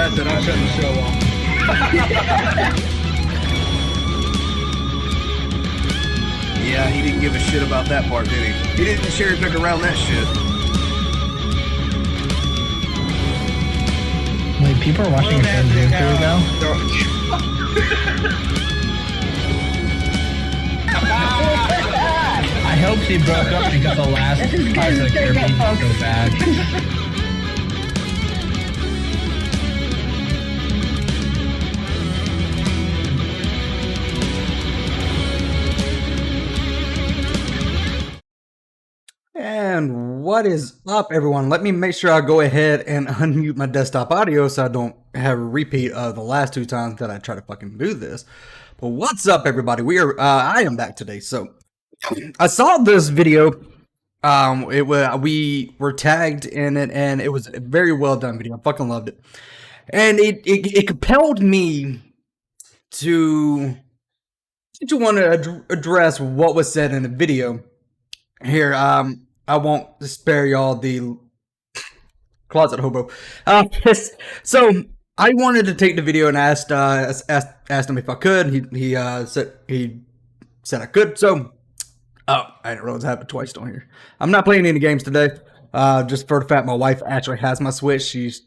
upset that I shut the show off. Yeah, he didn't give a shit about that part, did he? He didn't cherry pick around that shit. Wait, people are watching your friend's video now? I hope she broke up because the last parts of your beat was so bad. And what is up, everyone? Let me make sure I go ahead and unmute my desktop audio so I don't have a repeat of the last two times that I try to fucking do this. But what's up, everybody? I am back today. So I saw this video. We were tagged in it, and it was a very well done video. I fucking loved it, and it compelled me to want to address what was said in the video. Here, I won't spare y'all the closet hobo. So I wanted to take the video and asked him if I could. He said I could. So I didn't realize it happened twice on here. I'm not playing any games today. Just for the fact my wife actually has my Switch. She's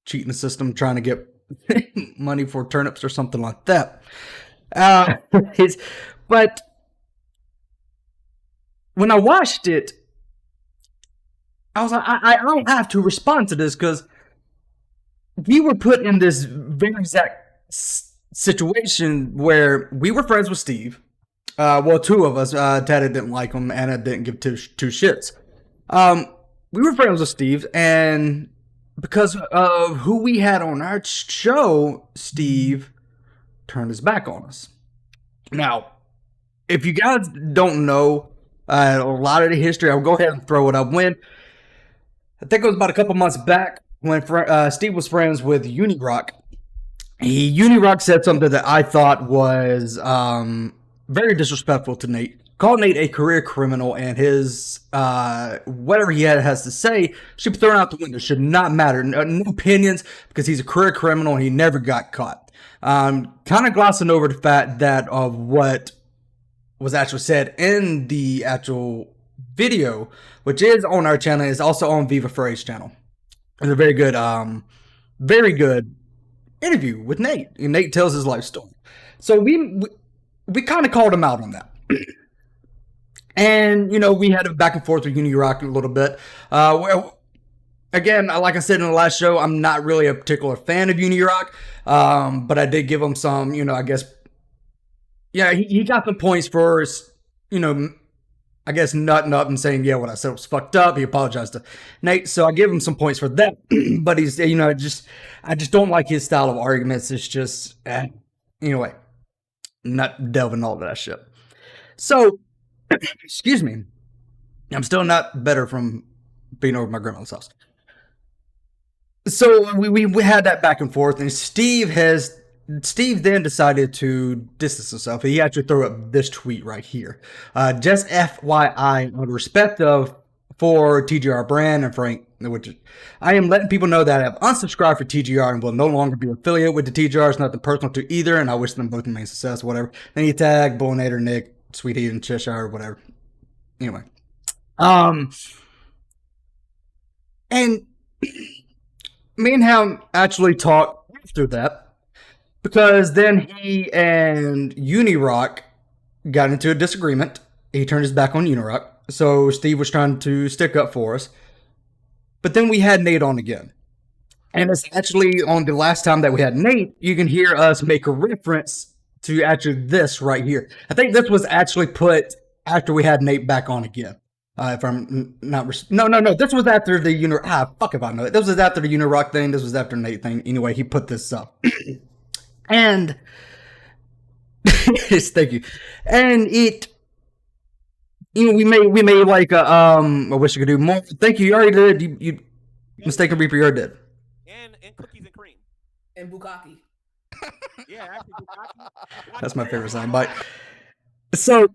cheating the system, trying to get money for turnips or something like that. But when I watched it, I was like, I don't have to respond to this because we were put in this very exact situation where we were friends with Steve. Well, two of us. Tatted didn't like him. Anna didn't give two shits. We were friends with Steve, and because of who we had on our show, Steve turned his back on us. Now, if you guys don't know a lot of the history, I'll go ahead and throw it up. I think it was about a couple months back when Steve was friends with Unirock. Unirock said something that I thought was very disrespectful to Nate. Called Nate a career criminal, and his whatever he has to say should be thrown out the window. Should not matter. No opinions, because he's a career criminal and he never got caught. Kind of glossing over the fact that of what was actually said in the actual video, which is on our channel, is also on Viva Frey's channel. It's a very good interview with Nate. And Nate tells his life story. So we kind of called him out on that. And, we had a back and forth with Unirock a little bit. Well, again, like I said in the last show, I'm not really a particular fan of Unirock. But I did give him some, I guess. Yeah, he got some points for, I guess nutting up and saying, yeah, what I said was fucked up. He apologized to Nate, so I give him some points for that. But he's, I just don't like his style of arguments. It's just, anyway, not delving all that shit. So, excuse me, I'm still not better from being over my grandmother's house. So we had that back and forth, and Steve then decided to distance himself. He actually threw up this tweet right here. Just FYI, out of respect for TGR Bran and Frank, which I am letting people know that I have unsubscribed for TGR and will no longer be affiliated with the TGR. It's nothing personal to either, and I wish them both main success, whatever. Then he tagged Bullinator, Nick, Sweet Heat, and Cheshire, whatever. Anyway. And me and him actually talked after that. Because then he and Unirock got into a disagreement. He turned his back on Unirock. So Steve was trying to stick up for us. But then we had Nate on again. And it's actually on the last time that we had Nate, you can hear us make a reference to actually this right here. I think this was actually put after we had Nate back on again. If I'm not... No. This was after the Unirock... fuck if I know it. This was after the Unirock thing. This was after Nate thing. Anyway, he put this up. And thank you. And it, we made like a I wish I could do more. Thank you. You already did. You mistaken Reaper. You already did. And cookies and cream. And bukkake. Yeah, actually bukkake. That's my favorite soundbite. So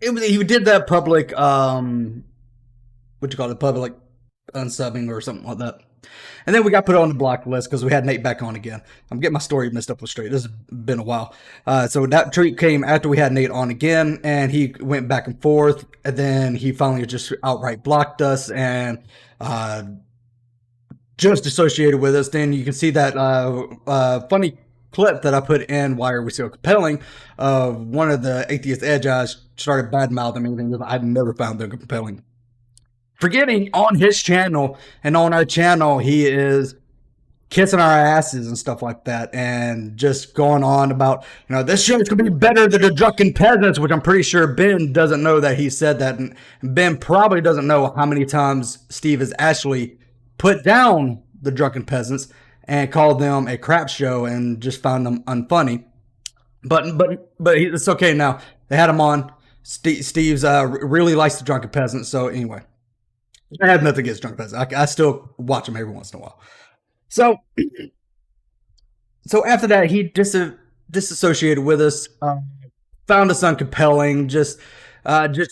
he did that public what you call it, public unsubbing or something like that. And then we got put on the block list because we had Nate back on again. I'm getting my story messed up with straight. This has been a while. So that tweet came after we had Nate on again, and he went back and forth. And then he finally just outright blocked us and just associated with us. Then you can see that funny clip that I put in Why Are We So Compelling of one of the Atheist Edge guys started bad-mouthing me, and I'd never found them compelling. Forgetting on his channel and on our channel, he is kissing our asses and stuff like that, and just going on about, this show's gonna be better than the drunken peasants, which I'm pretty sure Ben doesn't know that he said that, and Ben probably doesn't know how many times Steve has actually put down the drunken peasants and called them a crap show and just found them unfunny. But it's okay now. They had him on. Steve's really likes the drunken peasants, so anyway. I have nothing against drunk peasants. I still watch them every once in a while. So after that, he disassociated with us, found us uncompelling, just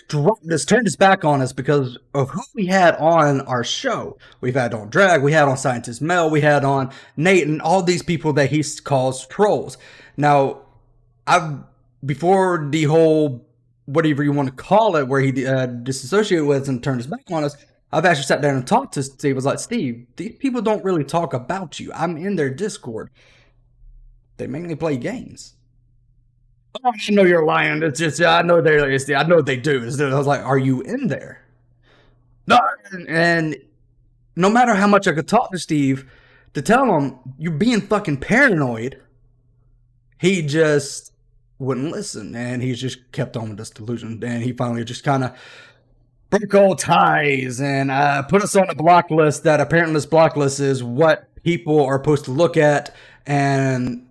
dropped us, turned his back on us because of who we had on our show. We've had on Drag, we had on Scientist Mel, we had on Nate, and all these people that he calls trolls. Now, before the whole, whatever you want to call it, where he disassociated with us and turned his back on us, I've actually sat down and talked to Steve. I was like, Steve, these people don't really talk about you. I'm in their Discord. They mainly play games. Oh, I know you're lying. It's just, I know they do. I was like, are you in there? No. And no matter how much I could talk to Steve to tell him you're being fucking paranoid, he just wouldn't listen. And he just kept on with this delusion. And he finally just kind of broke all ties and put us on a block list that apparently this block list is what people are supposed to look at, and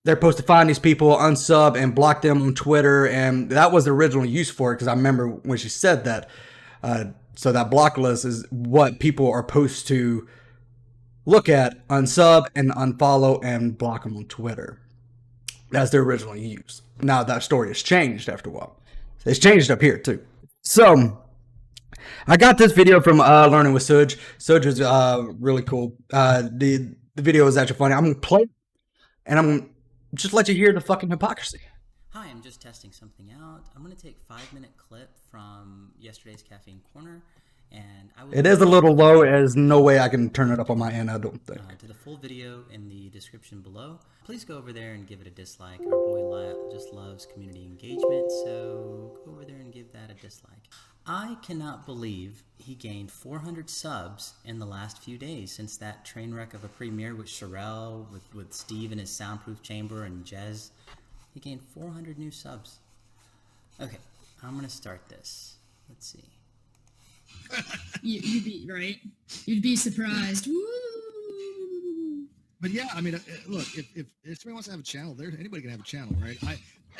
they're supposed to find these people, unsub, and block them on Twitter, and that was the original use for it because I remember when she said that. So that block list is what people are supposed to look at, unsub, and unfollow, and block them on Twitter. That's the original use. Now that story has changed after a while. It's changed up here too. So I got this video from Learning with Synje. Synje was really cool. The video is actually funny. I'm going to play it, and I'm going to just let you hear the fucking hypocrisy. Hi, I'm just testing something out. I'm going to take a 5-minute clip from yesterday's Caffeine Corner, and I will... It is a little low. There's no way I can turn it up on my end, I don't think. To the full video in the description below. Please go over there and give it a dislike. Our boy just loves community engagement, so go over there and give that a dislike. I cannot believe he gained 400 subs in the last few days since that train wreck of a premiere with Sherelle, with Steve in his soundproof chamber, and Jez. He gained 400 new subs. Okay, I'm going to start this. Let's see. You'd be right. You'd be surprised. Woo! But yeah, I mean, look, if somebody wants to have a channel, anybody can have a channel, right?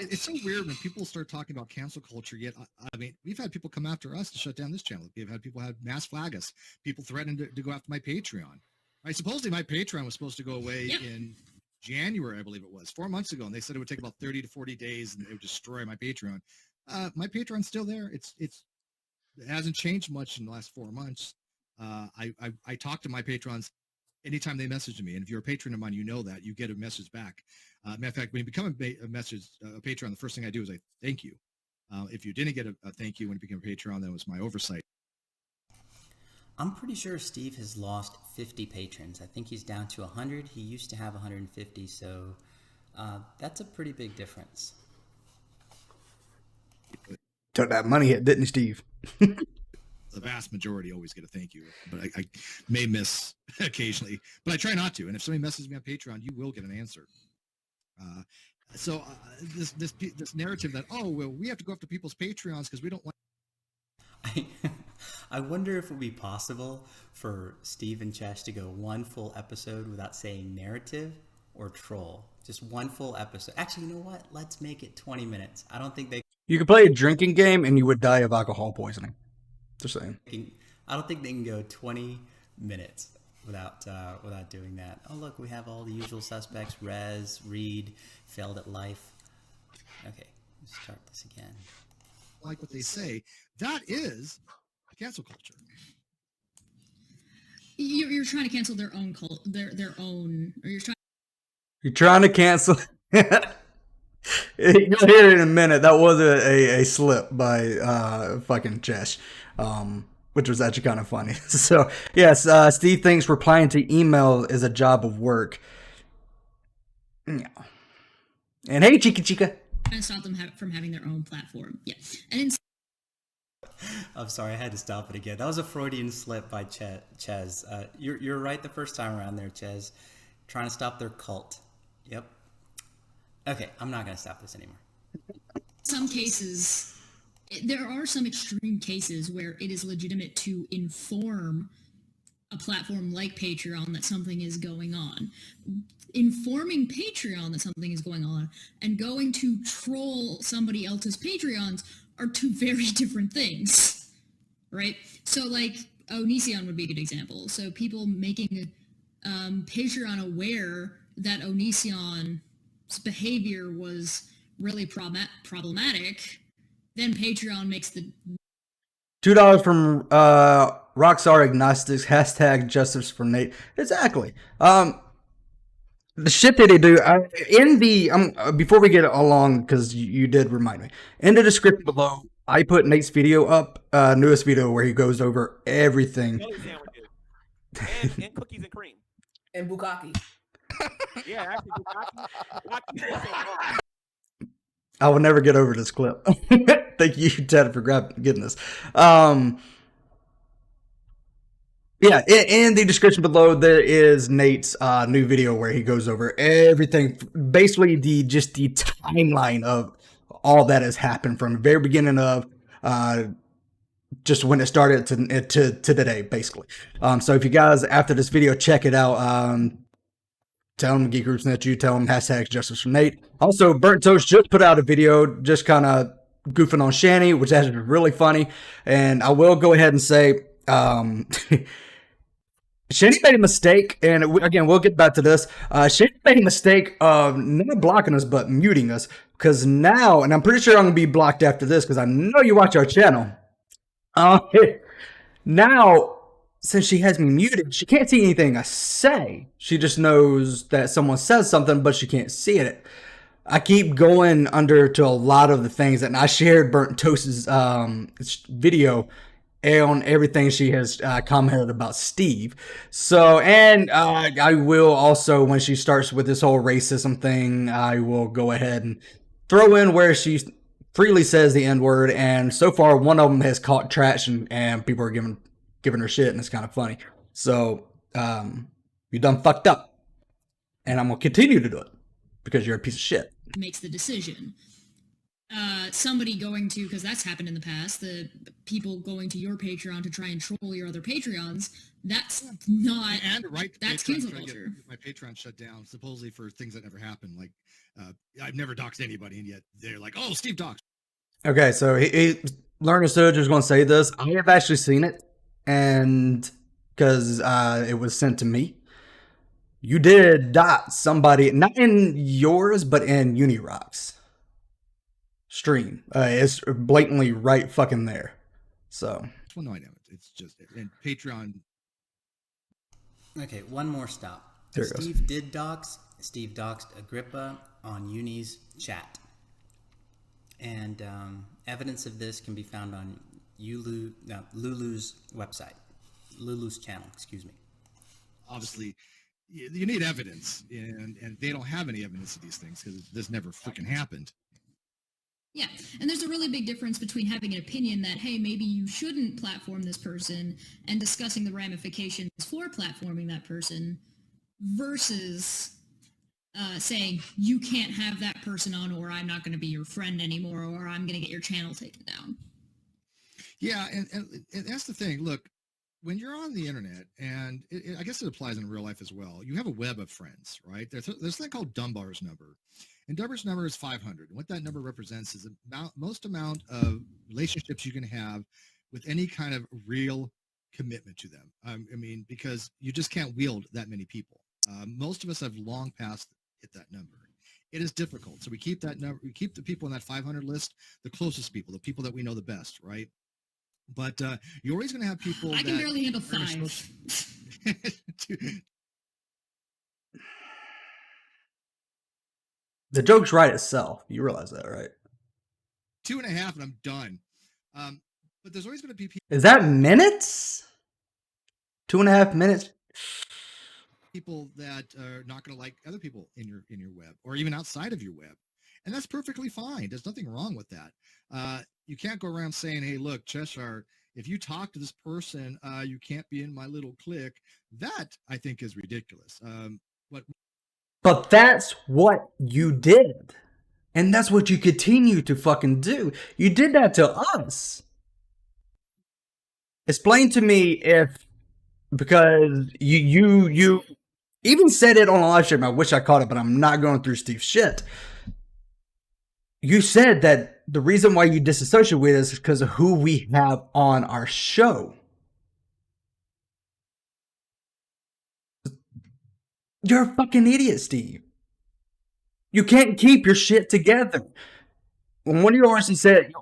It's so weird when people start talking about cancel culture. Yet, I mean, we've had people come after us to shut down this channel. We've had people have mass flag us. People threatened to go after my Patreon. Right? Supposedly, my Patreon was supposed to go away in January, I believe it was, 4 months ago, and they said it would take about 30 to 40 days, and it would destroy my Patreon. My Patreon's still there. It hasn't changed much in the last 4 months. I talk to my patrons anytime they message me, and if you're a patron of mine, you know that you get a message back. Matter of fact, when you become a patron, the first thing I do is I thank you. If you didn't get a thank you when you became a patron, that was my oversight. I'm pretty sure Steve has lost 50 patrons. I think he's down to 100. He used to have 150, so that's a pretty big difference. Took that money hit, didn't he, Steve? The vast majority always get a thank you, but I may miss occasionally, but I try not to. And if somebody messages me on Patreon, you will get an answer. So this narrative that, oh, well, we have to go after people's Patreons because we don't like. I wonder if it would be possible for Steve and Chesh to go one full episode without saying narrative or troll. Just one full episode. Actually, you know what? Let's make it 20 minutes. I don't think they... You could play a drinking game and you would die of alcohol poisoning. Just saying. I don't think they can go 20 minutes without doing that. Oh, look, we have all the usual suspects. Rez, Reed, failed at life. Okay, let's start this again. Like what they say, that is cancel culture. You're trying to cancel their own their own, or You're trying to cancel. You'll hear it in a minute. That was a slip by fucking Chesh, which was actually kind of funny. So yes, Steve thinks replying to email is a job of work. Yeah. And hey, Chica. trying to stop them from having their own platform. Yeah, and I'm sorry, I had to stop it again. That was a Freudian slip by Ches. You're right the first time around there, Ches. Trying to stop their cult. Yep. Okay, I'm not going to stop this anymore. some cases, there are some extreme cases where it is legitimate to inform a platform like Patreon that something is going on. Informing Patreon that something is going on and going to troll somebody else's Patreons are two very different things, right? So, like, Onision would be a good example. So people making Patreon aware that Onision's behavior was really problematic, then Patreon makes the $2 from Rockstar Agnostics, hashtag justice for Nate. Exactly. The shit that they do in the before we get along, because you did remind me, in the description below, I put Nate's video up, newest video where he goes over everything. Jelly sandwiches. And cookies and cream. And bukkake. Yeah, actually, bukkake. I will never get over this clip. Thank you, Ted, for getting this. Yeah, in the description below, there is Nate's new video where he goes over everything, basically the timeline of all that has happened from the very beginning of just when it started to today, basically. So if you guys, after this video, check it out, tell them Geek Groups Net you, tell them hashtag justice for Nate. Also, Burnt Toast just put out a video just kind of goofing on Shanny, which is really funny. And I will go ahead and say, Shanny made a mistake, and again, we'll get back to this. Shanny made a mistake of not blocking us, but muting us. Because now, and I'm pretty sure I'm going to be blocked after this, because I know you watch our channel. Now, since she has me muted, she can't see anything I say. She just knows that someone says something, but she can't see it. I keep going under to a lot of the things, and I shared Burnt Toast's video on everything she has commented about Steve. So, and I will also, when she starts with this whole racism thing, I will go ahead and throw in where she freely says the N-word, and so far one of them has caught traction, and people are giving her shit, and it's kind of funny. So, you done fucked up, and I'm gonna continue to do it because you're a piece of shit. makes the decision. Somebody going to, because that's happened in the past, the people going to your Patreon to try and troll your other Patreons, that's not, and right, that's cancel culture. My Patreon shut down supposedly for things that never happened. Like, I've never doxed anybody, and yet they're like, "Oh, Steve doxed." Okay, so he Learner Surge was going to say this. I have actually seen it, and because it was sent to me. You did dot somebody, not in yours, but in Unirock's stream. It's blatantly right fucking there. So. Well, no, I know. It's just, and Patreon. Okay, one more stop. There it Steve did dox. Steve doxed Agrippa on Uni's chat. And evidence of this can be found on Lulu's website. Lulu's channel, excuse me. Obviously, you need evidence, and they don't have any evidence of these things because this never freaking happened. Yeah, and there's a really big difference between having an opinion that, hey, maybe you shouldn't platform this person and discussing the ramifications for platforming that person versus saying you can't have that person on, or I'm not going to be your friend anymore, or I'm going to get your channel taken down. Yeah, and that's the thing. Look, when you're on the internet, and I guess it applies in real life as well, you have a web of friends, right? There's a thing called Dunbar's number. And Dunbar's number is 500. And what that number represents is the most amount of relationships you can have with any kind of real commitment to them. I mean, because you just can't wield that many people. Most of us have long past hit that number. It is difficult. So we keep that number, we keep the people in that 500 list, the closest people, the people that we know the best, right? But you're always going to have people. I can that barely handle are gonna 5. The joke's right itself. You realize that, right? 2.5, and I'm done. But there's always going to be Is that minutes? 2.5 minutes? people that are not going to like other people in your web or even outside of your web, and that's perfectly fine. There's nothing wrong with that. You can't go around saying, "Hey, look, Cheshire, if you talk to this person, you can't be in my little clique." That I think is ridiculous. But that's what you did. And that's what you continue to fucking do. You did that to us. Explain to me if, because you even said it on a live stream. I wish I caught it, but I'm not going through Steve's shit. You said that the reason why you disassociate with us is because of who we have on our show. You're a fucking idiot, Steve. You can't keep your shit together. On one of yours, you said,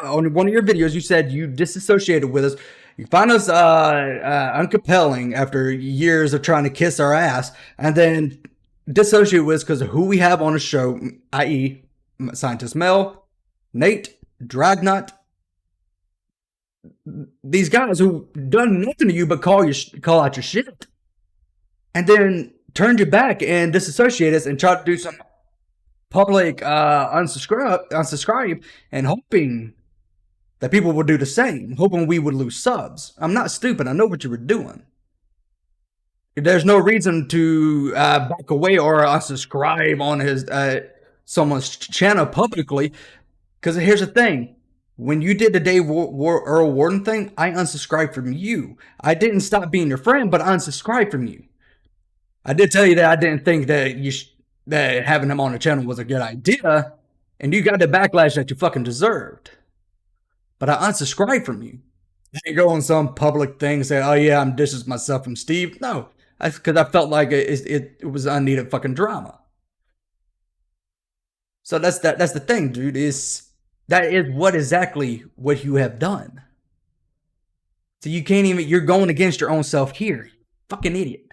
on one of your videos, you said you disassociated with us. You find us uncompelling after years of trying to kiss our ass, and then dissociate with us because of who we have on the show, i.e., Scientist Mel, Nate, Dragnauct. These guys who done nothing to you but call out your shit. And then turned your back and disassociate us and tried to do some public unsubscribe and hoping that people would do the same, hoping we would lose subs. I'm not stupid. I know what you were doing. There's no reason to back away or unsubscribe on his someone's channel publicly. Because here's the thing. When you did the Dave Earl Warden thing, I unsubscribed from you. I didn't stop being your friend, but I unsubscribed from you. I did tell you that I didn't think that that having him on the channel was a good idea, and you got the backlash that you fucking deserved. But I unsubscribed from you. I didn't go on some public thing and say, "Oh yeah, I'm dishing myself from Steve." No, because I felt like it was unneeded fucking drama. So that's the thing, dude. That is exactly what you have done. So you can't even. You're going against your own self here. Fucking idiot.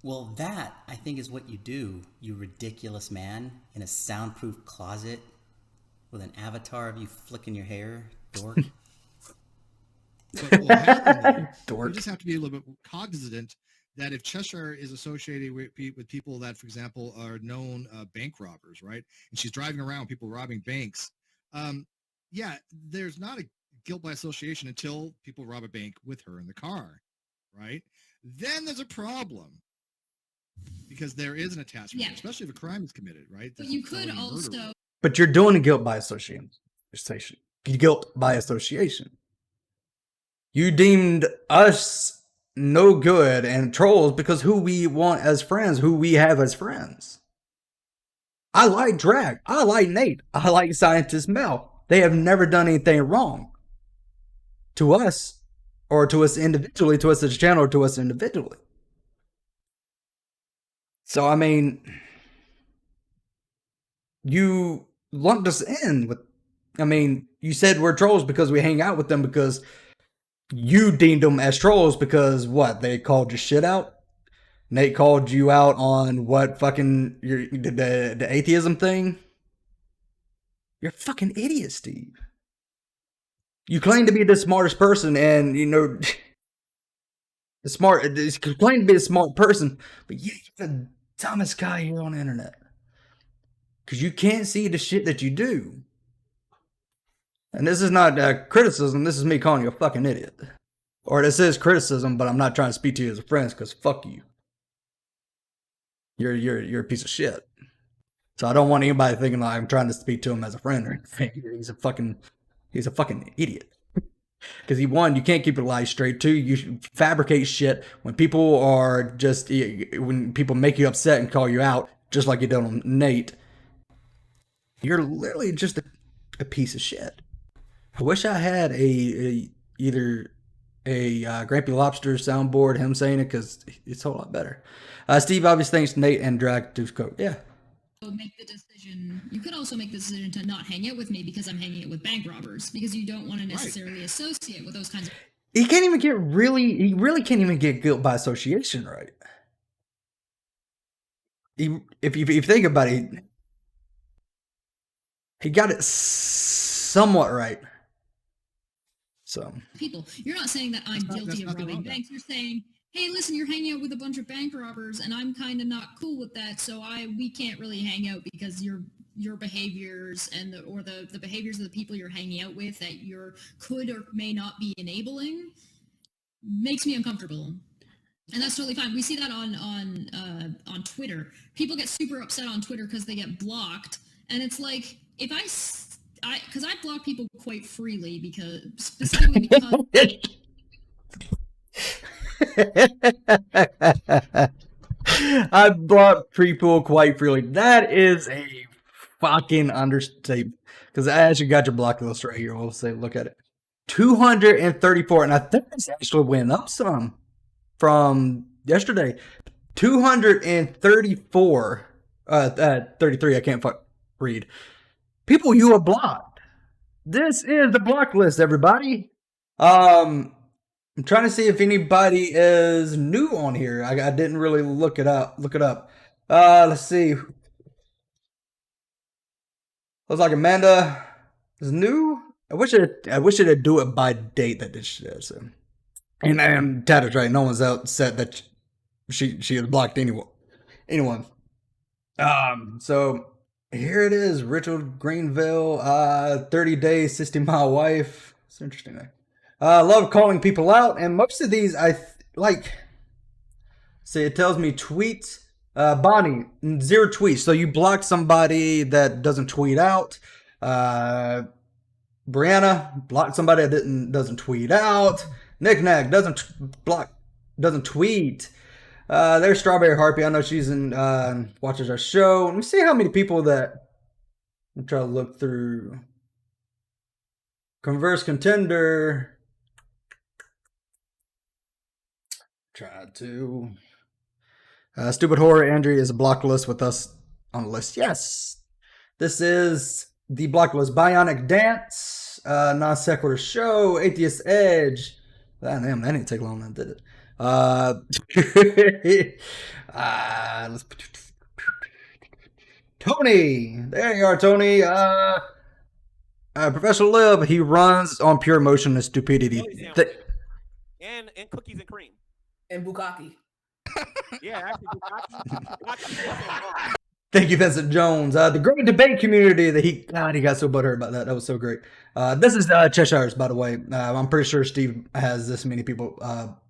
Well, that, I think, is what you do, you ridiculous man, in a soundproof closet with an avatar of you flicking your hair, dork. But what will happen, Dork. you just have to be a little bit cognizant that if Cheshire is associated with people that, for example, are known bank robbers, right? And she's driving around people robbing banks. Yeah, there's not a guilt by association until people rob a bank with her in the car, right? Then there's a problem. Because there is an attachment, Yeah. especially if a crime is committed, right? But There's you a could felony murder. also. But you're doing a guilt by association. Guilt by association. You deemed us no good and trolls because who we want as friends, who we have as friends. I like Drag. I like Nate. I like Scientist Mel. They have never done anything wrong to us, or to us individually, to us as a channel, or to us individually. So, I mean, you lumped us in with, I mean, you said we're trolls because we hang out with them because you deemed them as trolls because what? They called your shit out? Nate called you out on what fucking, the atheism thing? You're a fucking idiot, Steve. You claim to be the smartest person and, you know, you claim to be a smart person, but yeah, you're the dumbest guy here on the internet. Because you can't see the shit that you do. And this is not criticism, this is me calling you a fucking idiot. Or this is criticism, but I'm not trying to speak to you as a friend, because fuck you. You're a piece of shit. So I don't want anybody thinking like I'm trying to speak to him as a friend or anything. He's a fucking idiot. Because you can't keep your lies straight. Two, you fabricate shit when people when people make you upset and call you out, just like you did on Nate. You're literally just a piece of shit. I wish I had either a Grampy Lobster soundboard, him saying it, because it's a whole lot better. Steve obviously thinks Nate and Drag do code. Yeah. Make the decision You could also make the decision to not hang out with me because I'm hanging out with bank robbers, because you don't want to necessarily associate with those kinds of. He really can't even get guilt by association right. If you think about it, he got it somewhat right. So People, you're not saying that I'm guilty of robbing banks. You're saying, hey, listen, you're hanging out with a bunch of bank robbers, and I'm kind of not cool with that. So we can't really hang out because your behaviors and the behaviors of the people you're hanging out with that you could or may not be enabling makes me uncomfortable. And that's totally fine. We see that on Twitter. People get super upset on Twitter because they get blocked, and it's like, if because I block people quite freely specifically because I block people quite freely. That is a fucking understatement. Because I actually got your block list right here. We'll say, look at it. 234, and I think this actually went up some from yesterday. 234, 33. I can't read. People you have blocked. This is the block list, everybody. I'm trying to see if anybody is new on here. I didn't really look it up. Let's see. Looks like Amanda is new. I wish it'd do it by date that this shit. So. And Tatted's right. No one's out said that she has blocked anyone. So here it is. Richard Greenville, 30 days, 60-mile wife. It's interesting. Love calling people out, and most of these like. See, it tells me tweets. Bonnie, 0 tweets. So you block somebody that doesn't tweet out. Brianna blocked somebody that doesn't tweet out. Knick-Knack doesn't tweet. There's Strawberry Harpy. I know she's watches our show. Let me see how many people that. I'm trying to look through. Converse Contender. Try to. Stupid Horror Andrew is a block list with us on the list. Yes. This is the block list. Bionic Dance. Non Sequitur Show. Atheist Edge. Damn, that didn't take long, that did it. Tony. There you are, Tony. Professional Lib. He runs on pure emotion and stupidity. And cookies and cream. And bukkake. Yeah, actually, bukkake. Thank you, Vincent Jones. The great debate community that he got so butthurt about that. That was so great. This is Cheshire's, by the way. I'm pretty sure Steve has this many people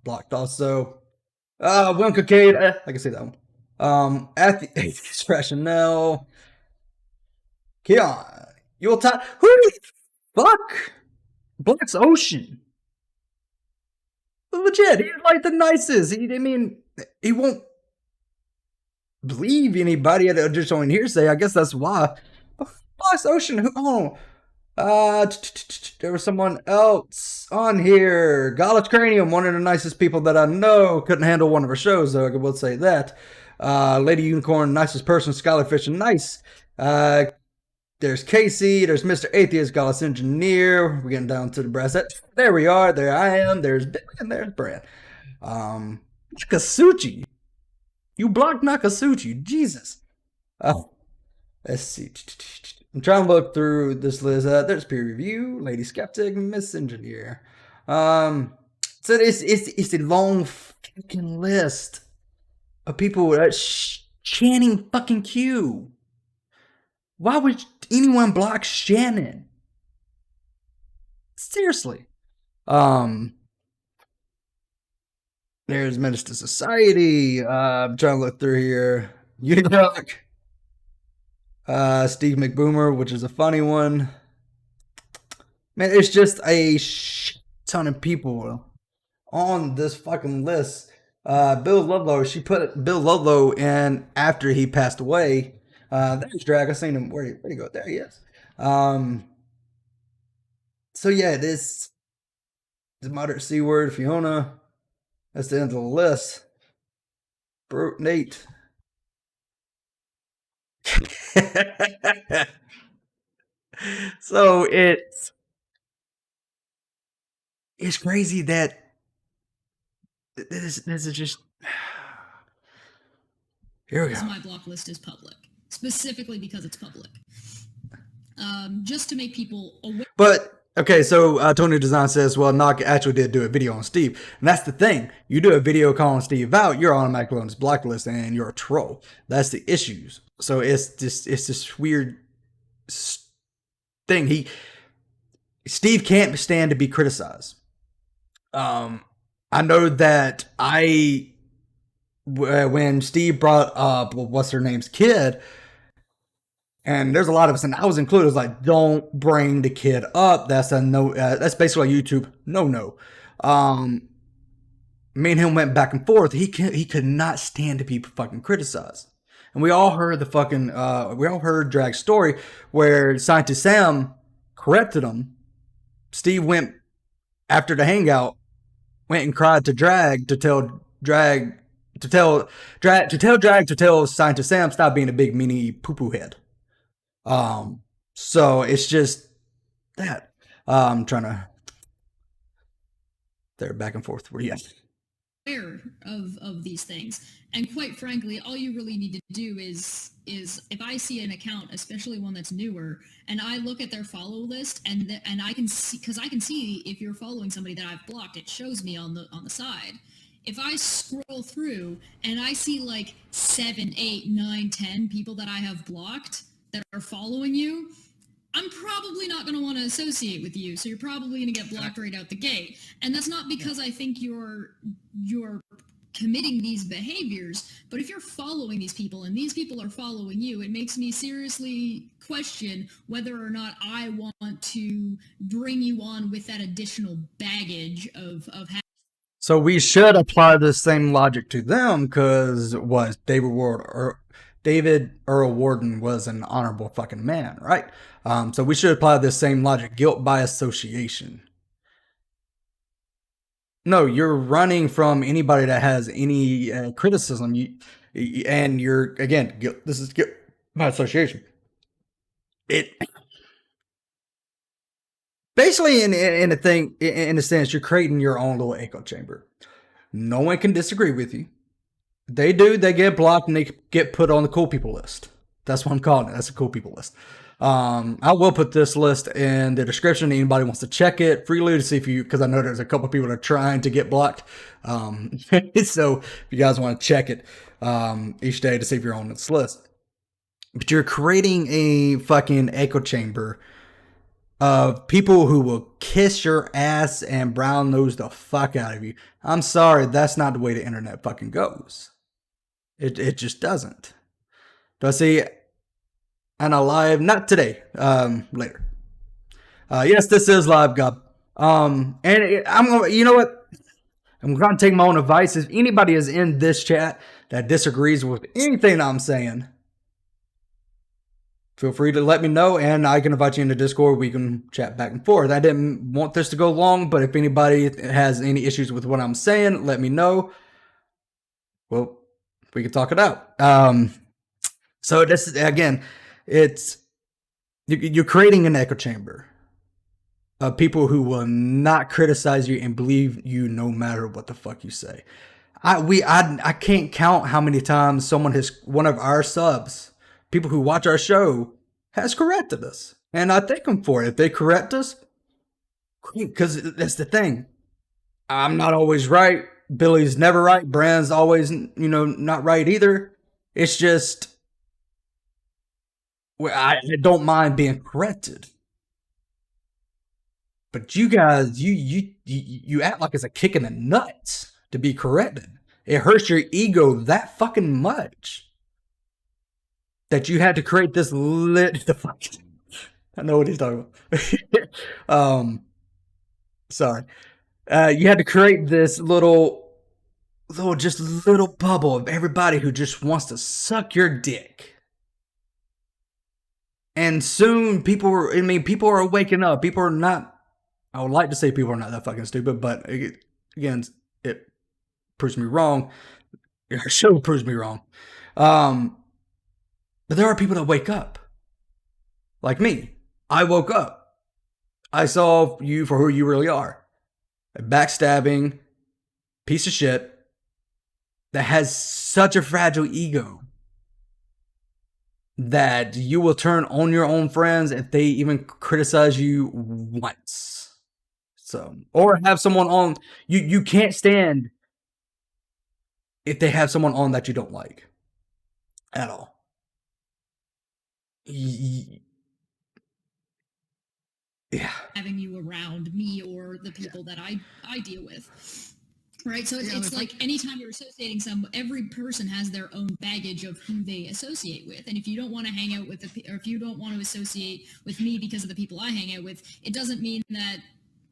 blocked also. One Cocaine. I can say that one. Atheist Rationale. Keon. You'll talk. Who the fuck blocks Ocean? Legit. He's like the nicest. He won't believe anybody at just on hearsay. I guess that's why. Blocks Ocean. There was someone else on here. Gallus Cranium, one of the nicest people that I know. Couldn't handle one of her shows, though. I will say that. Lady Unicorn, nicest person. Scholarfish, nice. There's Casey. There's Mr. Atheist, Gallus Engineer. We're getting down to the brass. There we are. There I am. There's Billy and there's Bran. Nakasuchi. You blocked Nakasuchi. Jesus. Let's see. I'm trying to look through this list. There's Peer Review, Lady Skeptic, Miss Engineer. So it's a long fucking list of people chanting fucking Q. Why would anyone block Shannon? Seriously. There's Menace to Society. I'm trying to look through here. Uniduck. Steve McBoomer, which is a funny one. Man, it's just a ton of people on this fucking list. Bill Ludlow, she put Bill Ludlow in after he passed away. There's Drag. I seen him. Where'd he go? There he is. So yeah, this the moderate C word, Fiona. That's the end of the list. Nate. So it's crazy that this is just here we Because go. my block list is public, specifically because it's public. Just to make people aware. But okay, so Tony Design says, well, Knock actually did do a video on Steve, and that's the thing. You do a video calling Steve out, you're automatically on his block list, and you're a troll. That's the issues. So it's this weird thing. Steve can't stand to be criticized. I know that when Steve brought up what's her name's kid, and there's a lot of us, and I was included, was like, don't bring the kid up. That's a no. That's basically a YouTube no. Me and him went back and forth. He could not stand to be fucking criticized. And we all heard Drag's story where Scientist Sam corrected him. Steve went after the hangout, went and cried to Drag to tell Scientist Sam stop being a big meanie poo-poo head. So it's just that. I'm trying to. They're back and forth. Where you at? Aware of these things, and quite frankly, all you really need to do is if I see an account, especially one that's newer, and I look at their follow list, and I can see, because I can see if you're following somebody that I've blocked, it shows me on the side. If I scroll through and I see like 7, 8, 9, 10 people that I have blocked that are following you, I'm probably not going to want to associate with you. So you're probably going to get blocked right out the gate. And that's not because I think you're committing these behaviors, but if you're following these people and these people are following you, it makes me seriously question whether or not I want to bring you on with that additional baggage of So we should apply the same logic to them, because David Earl Warden was an honorable fucking man, right? So we should apply this same logic, guilt by association. No, you're running from anybody that has any criticism, and you're, again, this is guilt by association. It basically, in a sense, you're creating your own little echo chamber. No one can disagree with you. They get blocked and they get put on the cool people list. That's what I'm calling it. That's a cool people list. I will put this list in the description. Anybody wants to check it freely to see because I know there's a couple people that are trying to get blocked. So if you guys want to check it each day to see if you're on this list. But you're creating a fucking echo chamber of people who will kiss your ass and brown nose the fuck out of you. I'm sorry, that's not the way the internet fucking goes. It just doesn't. Do I see Anna live? Not today. Later. Yes, this is live, God. I'm gonna. You know what? I'm gonna take my own advice. If anybody is in this chat that disagrees with anything I'm saying, feel free to let me know, and I can invite you into Discord. We can chat back and forth. I didn't want this to go long, but if anybody has any issues with what I'm saying, let me know. Well, we can talk it out. So this is, again, you're creating an echo chamber of people who will not criticize you and believe you no matter what the fuck you say. I can't count how many times one of our subs, people who watch our show, has corrected us. And I thank them for it. If they correct us, because that's the thing. I'm not always right. Billy's never right. Bran's always, not right either. It's just, I don't mind being corrected. But you guys, you act like it's a kick in the nuts to be corrected. It hurts your ego that fucking much that you had to create this the fuck. I know what he's talking about. Sorry. You had to create this little bubble of everybody who just wants to suck your dick. And soon people are waking up. People are not, I would like to say people are not that fucking stupid, but again, it proves me wrong. Your show proves me wrong. But there are people that wake up. Like me. I woke up. I saw you for who you really are. A backstabbing piece of shit that has such a fragile ego that you will turn on your own friends if they even criticize you once. So, or have someone on, you can't stand if they have someone on that you don't like at all. Yeah. Having you around me or the people that I deal with. Right, so it's like anytime you're associating every person has their own baggage of who they associate with, and if you don't want to hang out with or if you don't want to associate with me because of the people I hang out with, it doesn't mean that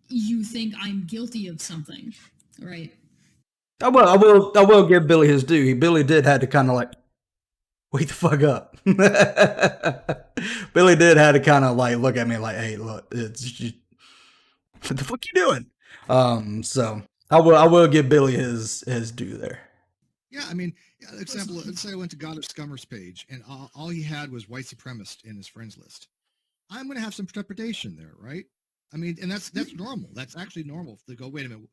you think I'm guilty of something, right? I will give Billy his due. Billy did have to kind of like wake the fuck up. Billy did have to kind of like look at me like, hey, look, it's just, what the fuck you doing? So. I will give Billy his due there. Yeah, I mean, example, let's say I went to God of Scummer's page and all he had was white supremacist in his friends list. I'm going to have some trepidation there, right? I mean, and that's normal. That's actually normal to go, wait a minute.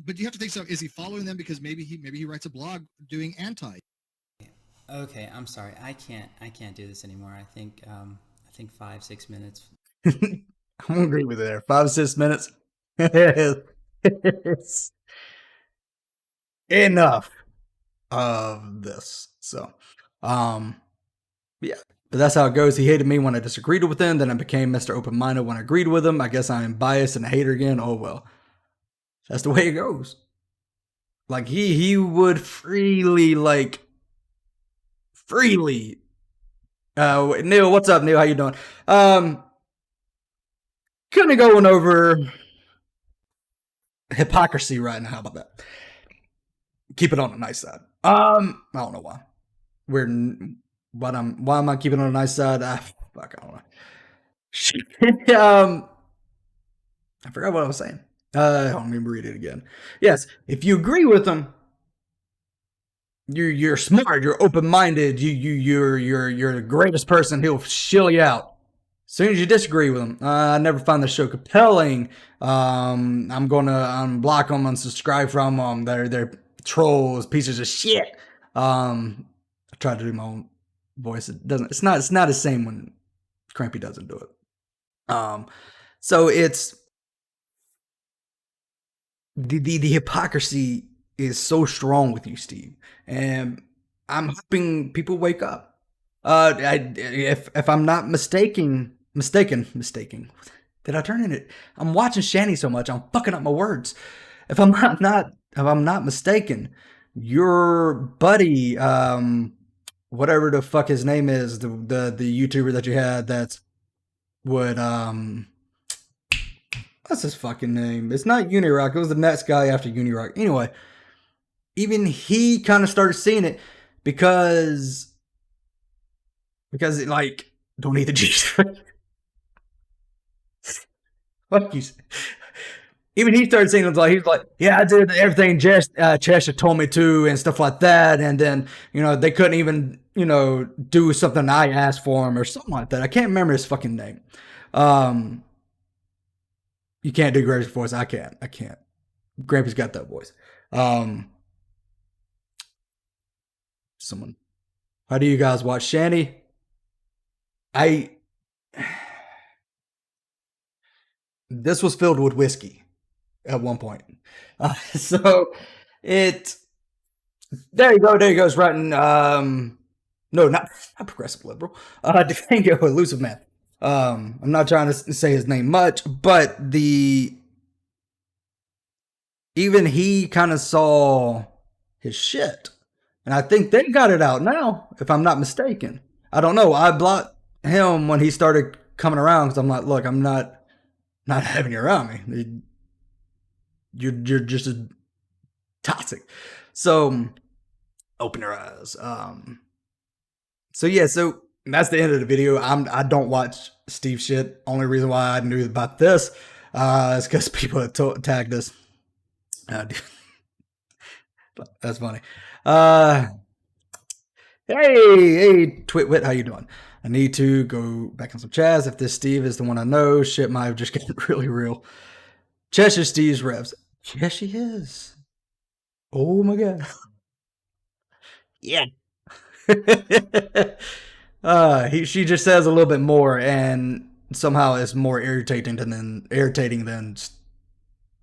But you have to think, so is he following them because maybe he writes a blog doing anti? Okay, I'm sorry. I can't do this anymore. I think 5-6 minutes. I'm gonna agree with you there. 5-6 minutes. It's enough of this. So, yeah, but that's how it goes. He hated me when I disagreed with him. Then I became Mr. Open-minded when I agreed with him. I guess I am biased and a hater again. Oh, well, that's the way it goes. Like he would freely. Neil, what's up, Neil? How you doing? Kind of going over hypocrisy right now. How about that? Keep it on the nice side. I don't know why. Why am I keeping it on the nice side? Fuck, I don't know. I forgot what I was saying. Let me read it again. Yes, if you agree with them, you're smart, you're open-minded, you're the greatest person. He'll shill you out. As soon as you disagree with them, I never find the show compelling. I'm gonna unblock them, unsubscribe from them. They're trolls, pieces of shit. I tried to do my own voice. It's not the same when Grampy doesn't do it. So it's the hypocrisy is so strong with you, Steve, and I'm hoping people wake up. If I'm not mistaken. Did I turn in it? I'm watching Shanny so much, I'm fucking up my words. If I'm not mistaken, your buddy, whatever the fuck his name is, the YouTuber that you had that would what's his fucking name? It's not Unirock. It was the next guy after Unirock. Anyway, even he kind of started seeing it because it, like, don't eat the juice. Fuck you. Even he started saying, he's like, yeah, I did everything Cheshire told me to and stuff like that. And then, they couldn't even, do something I asked for him or something like that. I can't remember his fucking name. You can't do Grampy's voice. I can't. Grampy's got that voice. Someone. How do you guys watch Shanny? This was filled with whiskey at one point. So it, there you go. There he goes writing, no, not progressive liberal. Defango, elusive man. I'm not trying to say his name much, but even he kind of saw his shit. And I think they got it out now, if I'm not mistaken. I don't know. I blocked him when he started coming around because I'm like, look, I'm not having you around me. You're just a toxic. So open your eyes. So yeah, so that's the end of the video. I don't watch Steve shit. Only reason why I knew about this is because people had tagged us. That's funny. Hey, Twitwit, how you doing? I need to go back on some Chaz. If this Steve is the one I know, shit might have just gotten really real. Cheshire Steve's revs. Yes, she is. Oh my god. Yeah. She just says a little bit more, and somehow it's more irritating than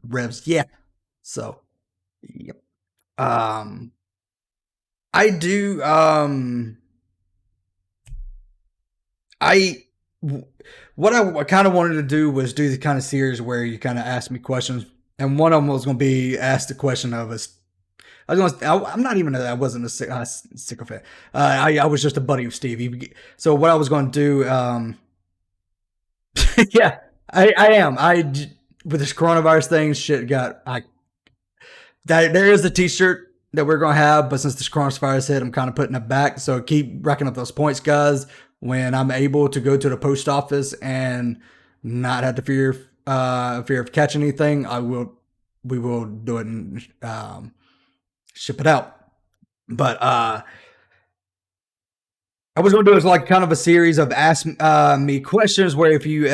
revs. Yeah. So, yep. I do. What I kind of wanted to do was do the kind of series where you kind of ask me questions, and one of them was going to be asked the question of us. I'm not even. I wasn't a sycophant. I was just a buddy of Steve. So what I was going to do. Yeah, I am. With this coronavirus thing, shit got. There is a T-shirt that we're going to have, but since this coronavirus hit, I'm kind of putting it back. So keep racking up those points, guys. When I'm able to go to the post office and not have to fear of catching anything, we will do it and ship it out. But I was going to do is like kind of a series of ask me questions where if you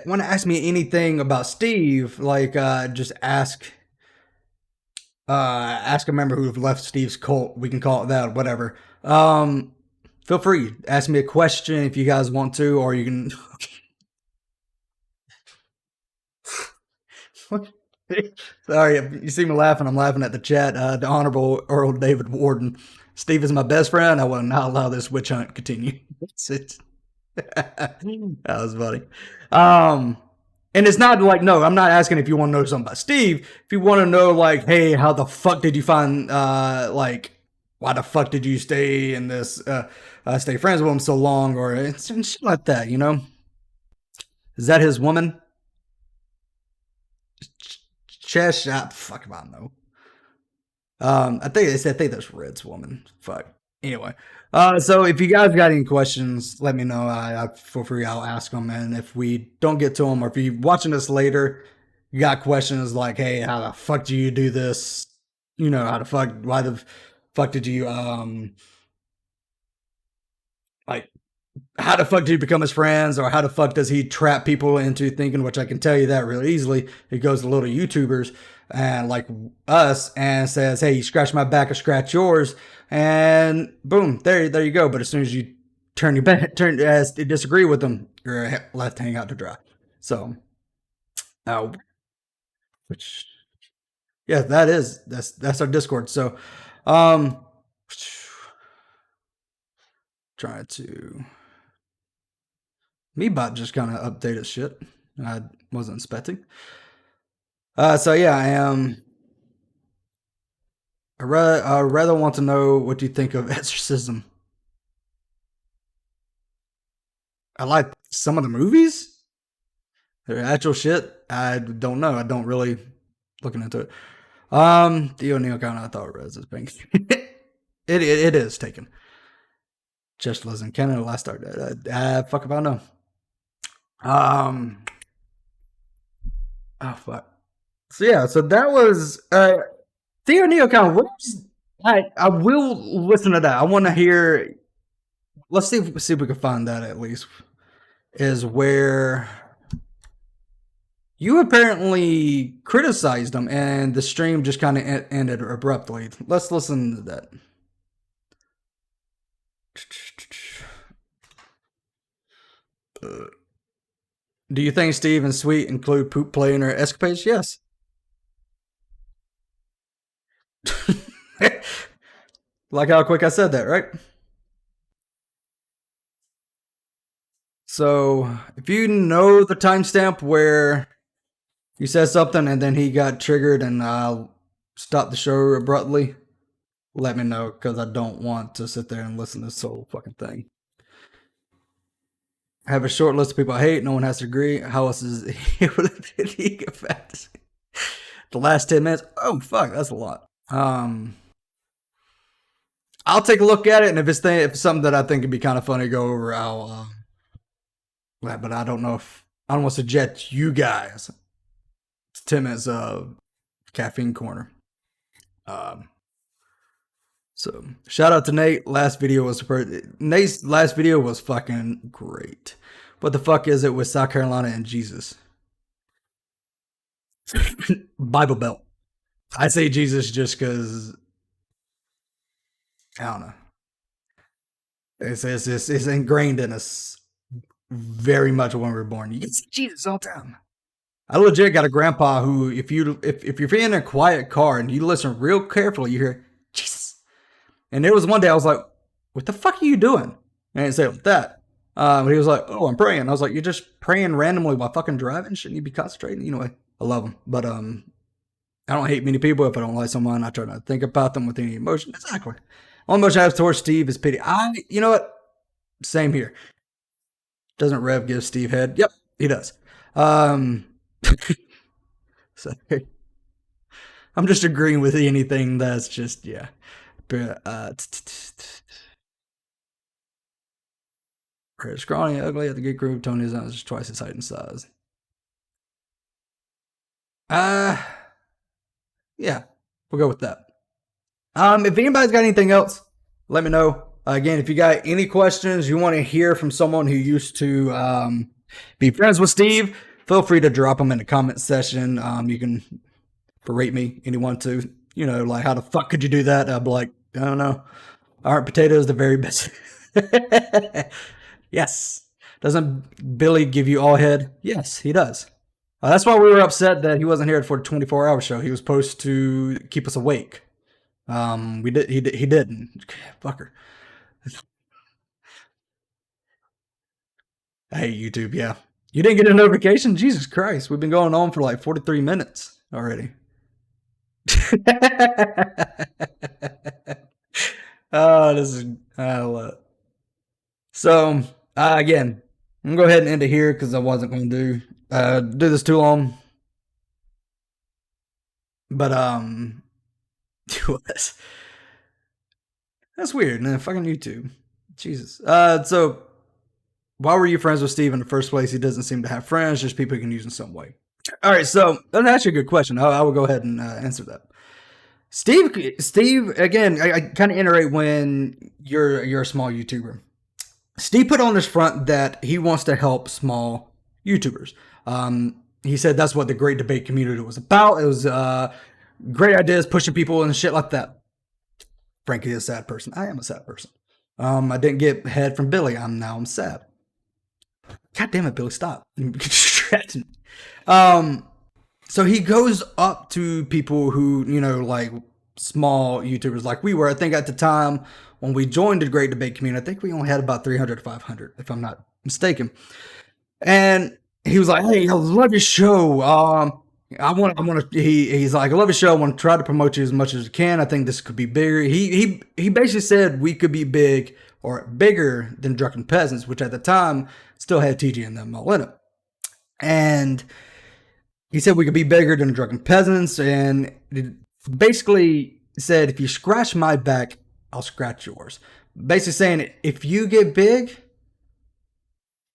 want to ask me anything about Steve, like just ask a member who left Steve's cult. We can call it that, whatever. Feel free. Ask me a question if you guys want to, or you can. Sorry, if you see me laughing, I'm laughing at the chat. The Honorable Earl David Warden. Steve is my best friend. I will not allow this witch hunt to continue. That was funny. And it's not like, no, I'm not asking if you want to know something about Steve. If you want to know, like, hey, how the fuck did you find, why the fuck did you stay in this, stay friends with him so long, or shit like that, you know? Is that his woman? Cheshire, fuck if I know. I think that's Red's woman. Fuck. Anyway, so if you guys got any questions, let me know. I feel free. I'll ask them. And if we don't get to them, or if you're watching this later, you got questions like, hey, how the fuck do you do this? You know, why the fuck did you, like, how the fuck did you become his friends? Or how the fuck does he trap people into thinking, which I can tell you that really easily. He goes to little YouTubers and like us and says, hey, you scratch my back, I scratch yours. And boom, there you go. But as soon as you disagree with them, you're left hanging out to dry. So, which, yeah, that's our Discord. So, trying to. Meebot just kind of updated shit. I wasn't expecting. So yeah, I am. I rather want to know what you think of Exorcism. I like some of the movies. They're actual shit. I don't know. I don't really looking into it. Theo Neocon, I thought Rez is pink. It is taken. Just wasn't Canada last start. Fuck if I know. Oh fuck. So yeah, so that was Theo Neocon. I will listen to that. I want to hear. Let's see if we can find that at least. Is where you apparently criticized him, and the stream just kind of ended abruptly. Let's listen to that. Do you think Steve and Sweet include poop play in their escapades? Yes. Like how quick I said that, right? So, if you know the timestamp where you said something and then he got triggered and I'll stop the show abruptly, let me know, because I don't want to sit there and listen to this whole fucking thing. I have a short list of people I hate. No one has to agree. How else is he able to get fantasy? The last 10 minutes? Oh, fuck, that's a lot. I'll take a look at it, and if it's something that I think would be kind of funny to go over, I'll but I don't know if I don't want to suggest you guys. It's 10 minutes of caffeine corner. So So shout out to Nate. Nate's last video was fucking great. What the fuck is it with South Carolina and Jesus? Bible Belt. I say Jesus just because I don't know. It's ingrained in us very much when we were born. You can see Jesus all the time. I legit got a grandpa who, if you're in a quiet car and you listen real carefully, you hear Jesus. And there was one day I was like, "What the fuck are you doing?" And he said that. He was like, "Oh, I'm praying." I was like, "You're just praying randomly while fucking driving? Shouldn't you be concentrating?" Anyway, I love him, but I don't hate many people. If I don't like someone, I try not to think about them with any emotion. Exactly. Only emotion I have towards Steve is pity. You know what? Same here. Doesn't Rev give Steve head? Yep, he does. So I'm just agreeing with anything that's just, yeah. Scrawny, ugly at the Geek group. Tony's not just twice his height and size. Yeah, we'll go with that. If anybody's got anything else, let me know. Again, if you got any questions, you want to hear from someone who used to be friends with Steve, feel free to drop them in the comment section. You can berate me, anyone to, like, how the fuck could you do that? I'll be like, I don't know. Aren't potatoes the very best? Yes. Doesn't Billy give you all head? Yes, he does. That's why we were upset that he wasn't here for the 24-hour show. He was supposed to keep us awake. He didn't. Fucker. I hate YouTube, yeah. You didn't get a notification? Jesus Christ. We've been going on for like 43 minutes already. Oh, I love it. So, again, I'm going to go ahead and end it here because I wasn't going to do this too long. But, that's weird, man. Fucking YouTube. Jesus. So, why were you friends with Steve in the first place? He doesn't seem to have friends, just people he can use in some way. All right, so that's actually a good question. I will go ahead and answer that. Steve, again, I kind of iterate when you're a small YouTuber. Steve put on his front that he wants to help small YouTubers. He said that's what the Great Debate community was about. It was great ideas, pushing people and shit like that. Frankly, a sad person. I am a sad person. I didn't get head from Billy. I'm sad. God damn it, Billy, stop. So he goes up to people who, like small YouTubers like we were. I think at the time when we joined the Great Debate community, I think we only had about 300 to 500, if I'm not mistaken. And he was like, "Hey, I love your show. He's like, I love your show. I want to try to promote you as much as I can. I think this could be bigger." He basically said we could be big or bigger than Drunken Peasants, which at the time still had TG and them all in it. And he said we could be bigger than Drunken Peasants, and basically said, if you scratch my back, I'll scratch yours. Basically saying, if you get big,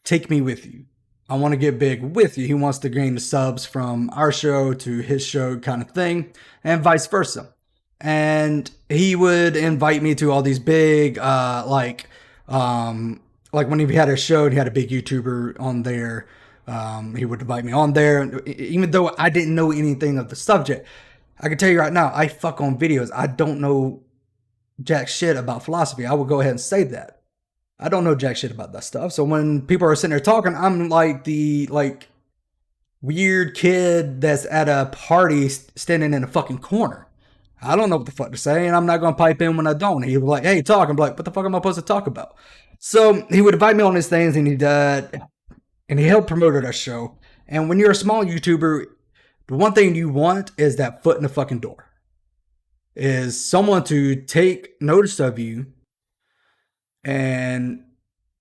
take me with you. I want to get big with you. He wants to gain the subs from our show to his show kind of thing, and vice versa. And he would invite me to all these big, like when he had a show and he had a big YouTuber on there, he would invite me on there, even though I didn't know anything of the subject. I can tell you right now, I fuck on videos. I don't know jack shit about philosophy. I will go ahead and say that. I don't know jack shit about that stuff. So when people are sitting there talking, I'm like the weird kid that's at a party standing in a fucking corner. I don't know what the fuck to say, and I'm not going to pipe in when I don't. He was like, "Hey, talk." I'm like, "What the fuck am I supposed to talk about?" So he would invite me on these things, and he helped promote our show. And when you're a small YouTuber, the one thing you want is that foot in the fucking door. Is someone to take notice of you and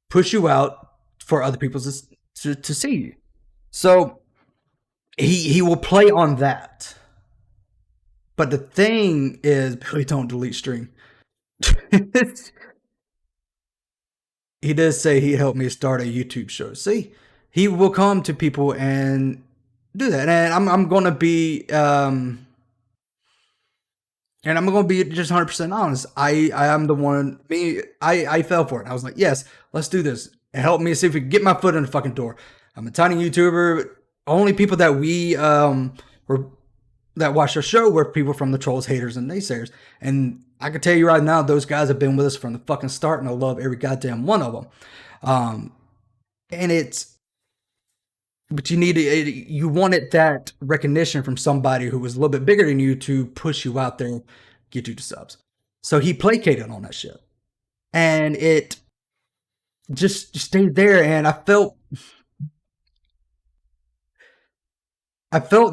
push you out for other people to see you. So he will play on that. But the thing is, Billy, don't delete stream. He does say he helped me start a YouTube show. See, he will come to people and do that. And I'm going to be And I'm going to be just 100% honest. I am the one, I fell for it. I was like, yes, let's do this. Help me see if we can get my foot in the fucking door. I'm a tiny YouTuber. Only people that we, that watched our show were people from the trolls, haters, and naysayers. And I can tell you right now, those guys have been with us from the fucking start, and I love every goddamn one of them. But you wanted that recognition from somebody who was a little bit bigger than you to push you out there, get you to subs. So he placated on that shit. And it just stayed there. And I felt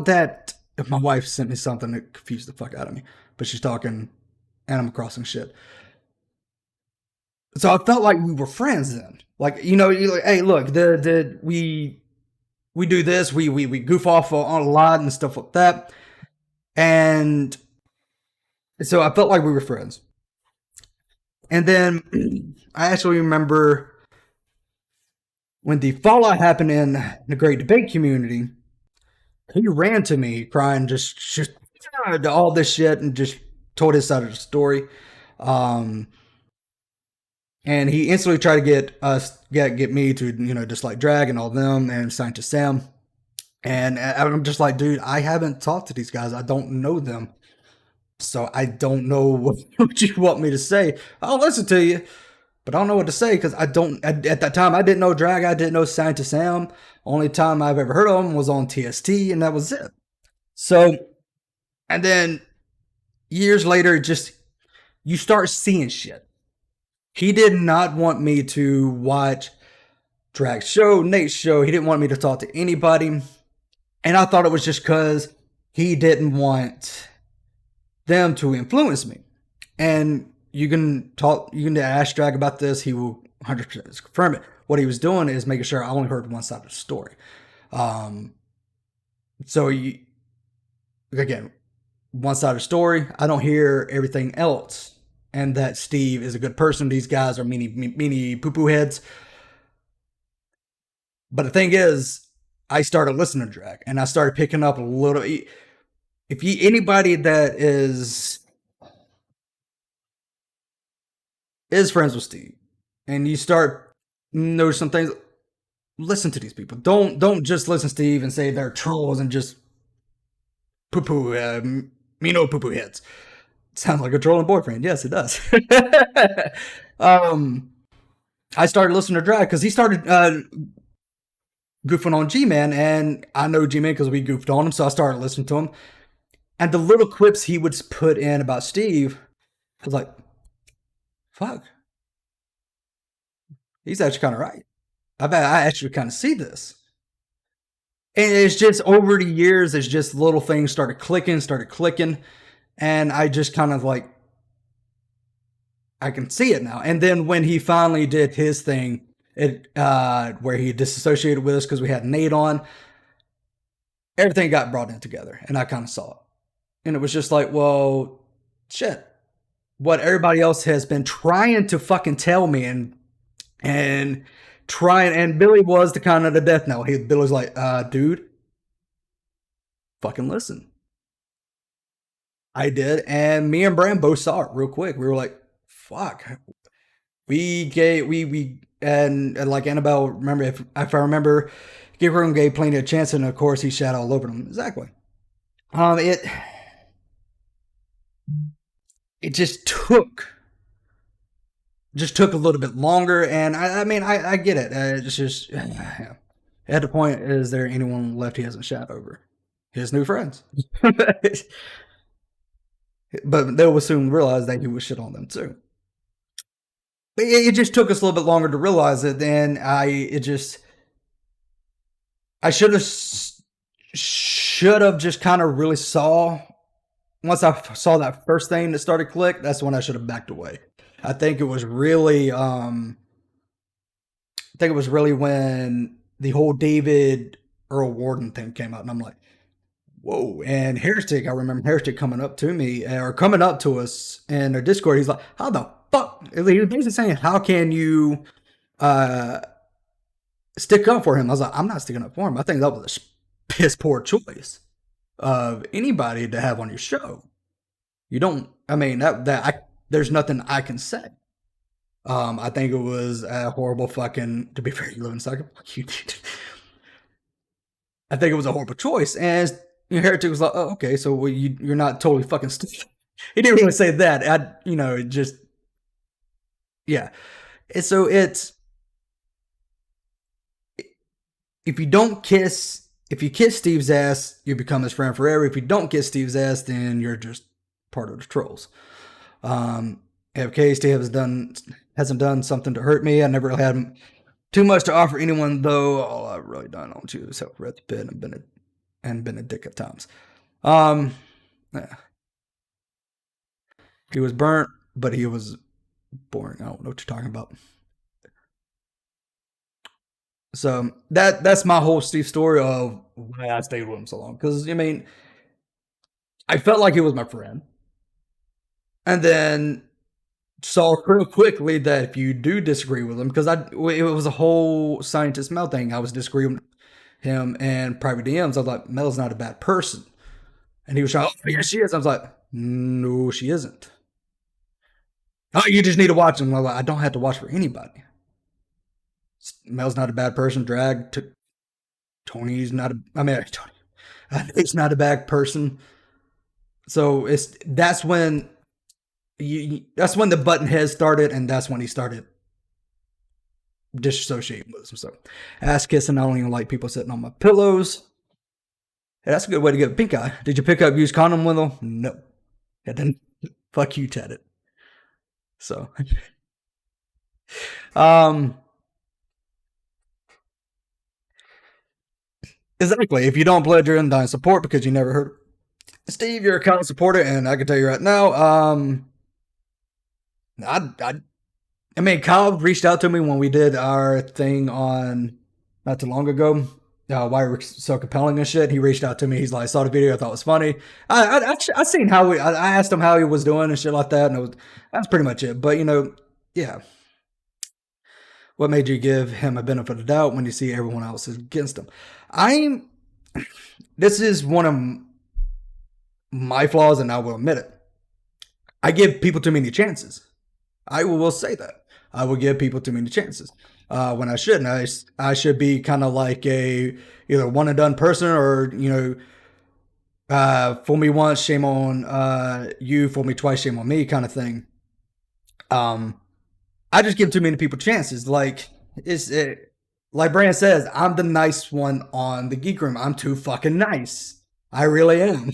that if my wife sent me something that confused the fuck out of me, but she's talking Animal Crossing shit. So I felt like we were friends then. Like, you're like, hey, look, we do this, we goof off on a lot and stuff like that. And so I felt like we were friends. And then I actually remember when the fallout happened in the Great Debate community, he ran to me crying just all this shit and just told his side of the story. And he instantly tried to get me to, dislike Drag and all them and Scientist Sam. And I'm just like, dude, I haven't talked to these guys. I don't know them. So I don't know what you want me to say. I'll listen to you, but I don't know what to say because I don't, at that time, I didn't know Drag. I didn't know Scientist Sam. Only time I've ever heard of him was on TST, and that was it. So, and then years later, you start seeing shit. He did not want me to watch Drag's show, Nate's show. He didn't want me to talk to anybody. And I thought it was just because he didn't want them to influence me. And you can ask Drag about this. He will 100% confirm it. What he was doing is making sure I only heard one side of the story. So again, one side of the story. I don't hear everything else. And that Steve is a good person. These guys are meanie poo-poo heads. But the thing is, I started listening to Drag, and I started picking up a little. Anybody that is friends with Steve, and you start notice some things, listen to these people. Don't just listen to Steve and say they're trolls and just poo-poo, poo-poo heads. Sounds like a trolling boyfriend. Yes, it does. I started listening to Drag because he started goofing on G-Man, and I know G-Man because we goofed on him, so I started listening to him. And the little clips he would put in about Steve, I was like, fuck. He's actually kind of right. I actually kind of see this. And it's just over the years, it's just little things started clicking. And I just kind of like, I can see it now. And then when he finally did his thing, where he disassociated with us because we had Nate on, everything got brought in together. And I kind of saw it. And it was just like, well, shit. What everybody else has been trying to fucking tell me and Billy was the kind of the death knell. Billy was like, dude, fucking listen. I did, and me and Bran both saw it real quick. We were like, fuck. And like Annabelle, remember, if I remember, give her and gave plenty of chance, and of course he shat all over them. Exactly. It just took a little bit longer, and I mean, I get it. It's just, at the point, is there anyone left he hasn't shat over? His new friends. But they will soon realize that he was shit on them too. But it just took us a little bit longer to realize it, and I should have just kind of really saw. Once I saw that first thing that started click, that's when I should have backed away. I think it was really when the whole David Earl Warden thing came out, and I'm like, whoa. And Heretic, I remember Heretic coming up to me, or coming up to us in our Discord. He's like, how the fuck? He was basically saying, how can you stick up for him? I was like, I'm not sticking up for him. I think that was a piss poor choice of anybody to have on your show. You don't. I mean, there's nothing I can say. I think it was a horrible fucking. To be fair, you live in Sucker. Fuck you, dude. I think it was a horrible choice. And Heretic was like, "Oh, okay, so you're not totally fucking stupid." He didn't really say that. It just, yeah. And so it's, if you kiss Steve's ass, you become his friend forever. If you don't kiss Steve's ass, then you're just part of the trolls. If KST hasn't done something to hurt me, I never really had too much to offer anyone, though. All I've really done on you is help read the pit and been a dick at times. Yeah. He was burnt, but he was boring. I don't know what you're talking about. So that's my whole Steve story of why I stayed with him so long. Because I mean, I felt like he was my friend, and then saw real quickly that if you do disagree with him, because it was a whole scientist Mel thing. I was disagreeing with him and private DMs. I was like, Mel's not a bad person, and he was like, oh, yeah, she is. I was like, no, she isn't. Oh, you just need to watch him. I don't have to watch for anybody. Mel's not a bad person. Tony's not Tony's not a bad person. So that's when the button heads started, and that's when he started disassociating with him. So ass kissing, I don't even like people sitting on my pillows. Hey, that's a good way to get a pink eye. Did you pick up used condom with him? No. And then fuck you, Tatted. So exactly. If you don't pledge your undying support because you never heard Steve, you're a account supporter, and I can tell you right now, I mean, Kyle reached out to me when we did our thing on not too long ago. Why we're so compelling and shit. He reached out to me. He's like, I saw the video. I thought it was funny. I seen how I asked him how he was doing and shit like that, and that's pretty much it. But yeah. What made you give him a benefit of the doubt when you see everyone else is against him? This is one of my flaws, and I will admit it. I give people too many chances. I will say that. I will give people too many chances when I shouldn't. I should be kind of like a either one and done person, or fool me once, shame on you. Fool me twice, shame on me, kind of thing. I just give too many people chances. Like like Bran says, I'm the nice one on the Geek Room. I'm too fucking nice. I really am.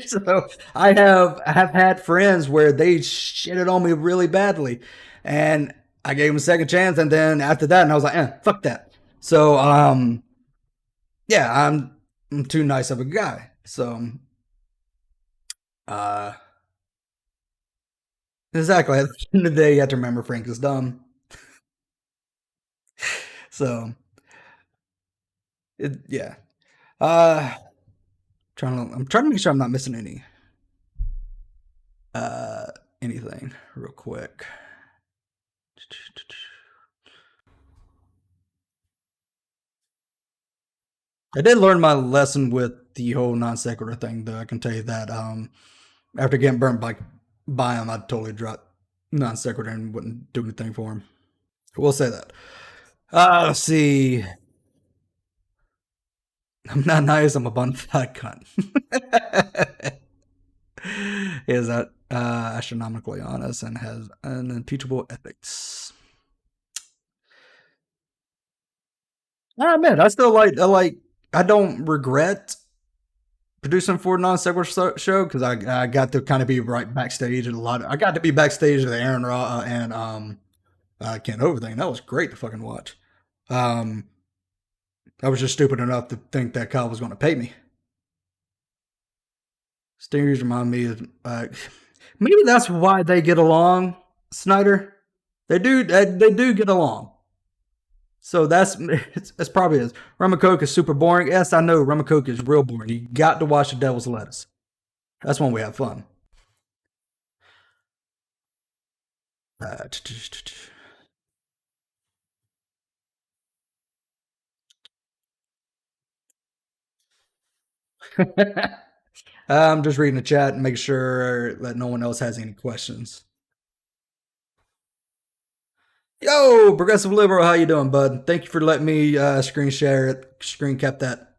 So I have had friends where they shitted on me really badly, and I gave them a second chance, and then after that, and I was like, fuck that. So yeah, I'm too nice of a guy. So exactly. At the end of the day, you have to remember Frank is dumb. So yeah. I'm trying to make sure I'm not missing anything real quick. I did learn my lesson with the whole non sequitur thing, though. I can tell you that after getting burnt by him, I'd totally drop non sequitur and wouldn't do anything for him. We'll say that. Let's see. I'm not nice. I'm a bonafide cunt. Is that astronomically honest and has an unteachable ethics. Man, I still I don't regret producing for Non Sequitur show because I got to kind of be right backstage and I got to be backstage at the Aaron Raw and Ken Over thing. That was great to fucking watch. I was just stupid enough to think that Kyle was going to pay me. Stingers remind me of maybe that's why they get along, Snyder. They do get along. So that's probably it. Rum and Coke is super boring. Yes, I know Rum and Coke is real boring. You got to watch The Devil's Lettuce. That's when we have fun. I'm just reading the chat and making sure that no one else has any questions. Yo, Progressive Liberal, how you doing, bud? Thank you for letting me screen cap that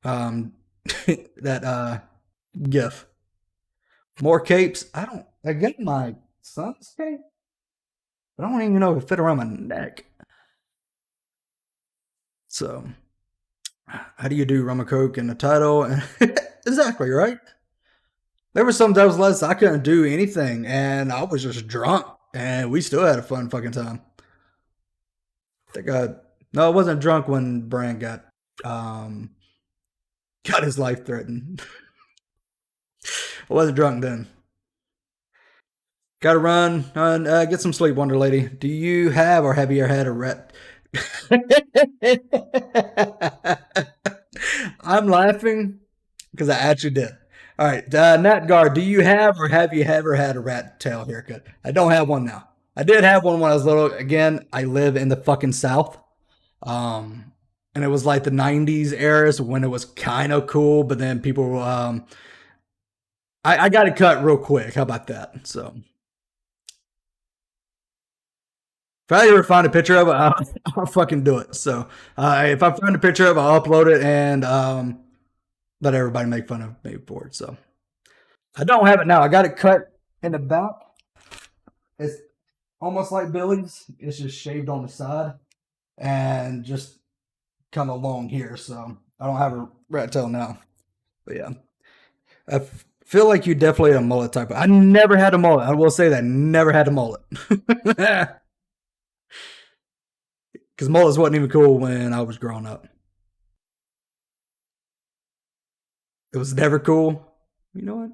that GIF. More capes. I got my son's cape, but I don't even know if it fit around my neck. So, how do you do rum and coke in the title? Exactly, right? There were some days I couldn't do anything, and I was just drunk, and we still had a fun fucking time. No, I wasn't drunk when Bran got his life threatened. I wasn't drunk then. Gotta run and get some sleep, Wonder Lady. Do you have or have you ever had a rat? I'm laughing because I actually did. All right, Nat Guard, do you have or have you ever had a rat tail haircut? I don't have one now. I did have one when I was little. Again, I live in the fucking South. And it was like the 90s eras when it was kind of cool, but then people, I got it cut real quick. How about that? So, if I ever find a picture of it, I'll fucking do it. So, if I find a picture of it, I'll upload it and let everybody make fun of me for it. So, I don't have it now. I got it cut in the back. It's almost like Billy's. It's just shaved on the side and just come along here. So, I don't have a rat tail now. But yeah. I feel like you definitely had a mullet type. I never had a mullet. I will say that. Never had a mullet. Because mullets wasn't even cool when I was growing up. It was never cool. You know what?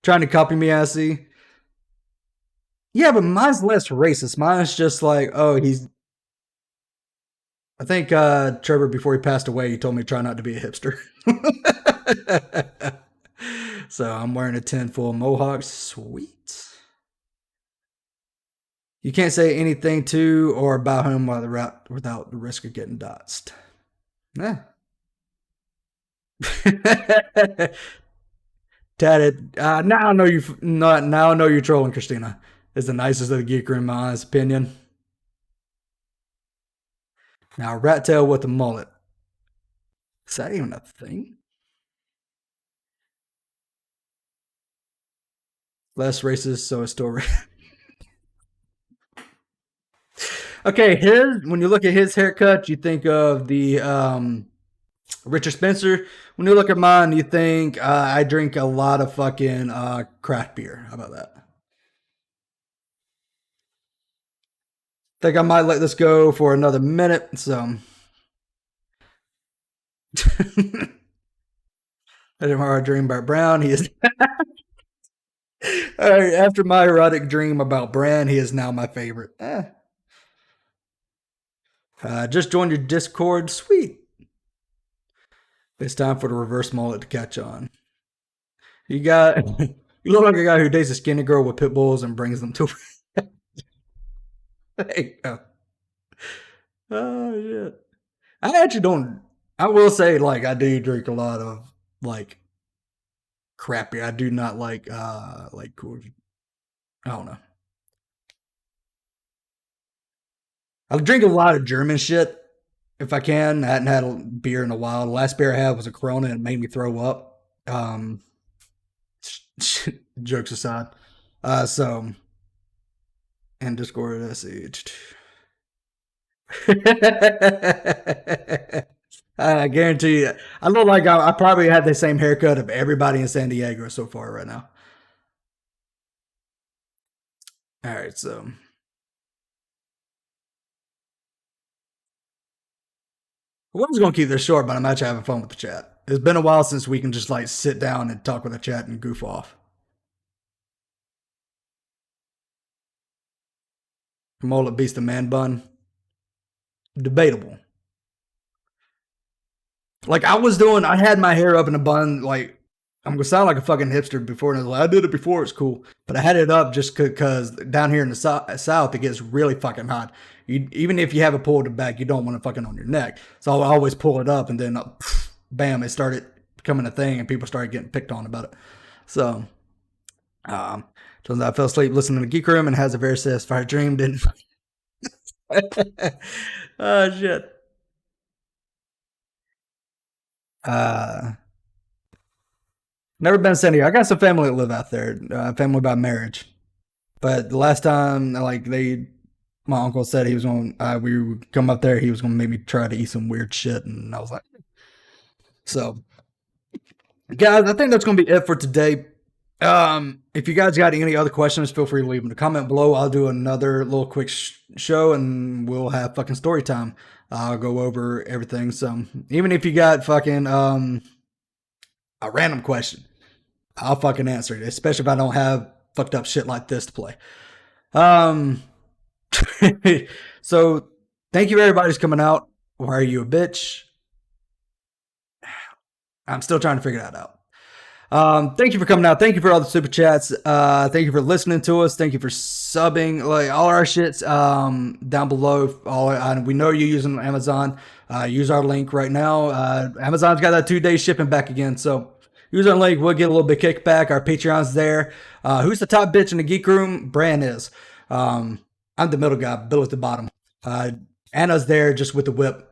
Trying to copy me, I see. Yeah, but mine's less racist. Mine's just like, oh, he's... I think Trevor, before he passed away, he told me to try not to be a hipster. So I'm wearing a tinfoil mohawk. Sweet. You can't say anything to or about him while the route without the risk of getting doxxed. Yeah. Tatted. Now I know you. Now I know you're trolling, Christina. Is the nicest of the geek room, in my honest opinion. Now, rat tail with a mullet. Is that even a thing? Less racist, so it's still okay, when you look at his haircut, you think of the Richard Spencer. When you look at mine, you think I drink a lot of fucking craft beer. How about that? Think I might let this go for another minute. So I didn't have a dream about Brown. He is all right, after my erotic dream about Bran, he is now my favorite. Just joined your Discord. Sweet. It's time for the reverse mullet to catch on. You look like a guy who dates a skinny girl with pit bulls and brings them to. There you go. Oh shit. I actually don't. I will say, like, I do drink a lot of like crap beer. I do not like cool. I don't know. I drink a lot of German shit if I can. I hadn't had a beer in a while. The last beer I had was a Corona and it made me throw up. Jokes aside. So, and Discord, let's see. I guarantee you, I look like I probably have the same haircut of everybody in San Diego so far right now. All right, so. I was going to keep this short, but I'm actually having fun with the chat. It's been a while since we can just like sit down and talk with the chat and goof off. Mullet beats the man bun. Debatable. Like I had my hair up in a bun. Like I'm gonna sound like a fucking hipster before, and I was like, I did it before. It's cool, but I had it up just because down here in the south it gets really fucking hot. Even if you have it pulled back, you don't want it fucking on your neck. So I always pull it up, and then bam, it started becoming a thing, and people started getting picked on about it. So, turns out I fell asleep listening to Geek Room and has a very satisfying dream. Didn't. Oh shit. Never been to San Diego. I got some family that live out there. Family by marriage. But the last time, like my uncle said he was going. We would come up there. He was going to make me try to eat some weird shit, and I was like, so, guys, I think that's going to be it for today. If you guys got any other questions, feel free to leave them in the comment below. I'll do another little quick show, and we'll have fucking story time. I'll go over everything. So even if you got fucking a random question, I'll fucking answer it, especially if I don't have fucked up shit like this to play. So thank you everybody who's coming out. Why are you a bitch? I'm still trying to figure that out. Thank you for coming out. Thank you for all the super chats. Thank you for listening to us. Thank you for subbing. Like all our shits down below. We know you're using Amazon. Use our link right now. Amazon's got that 2-day shipping back again. So use our link. We'll get a little bit kickback. Our Patreon's there. Who's the top bitch in the Geek Room? Bran is. I'm the middle guy. Bill at the bottom. Anna's there just with the whip.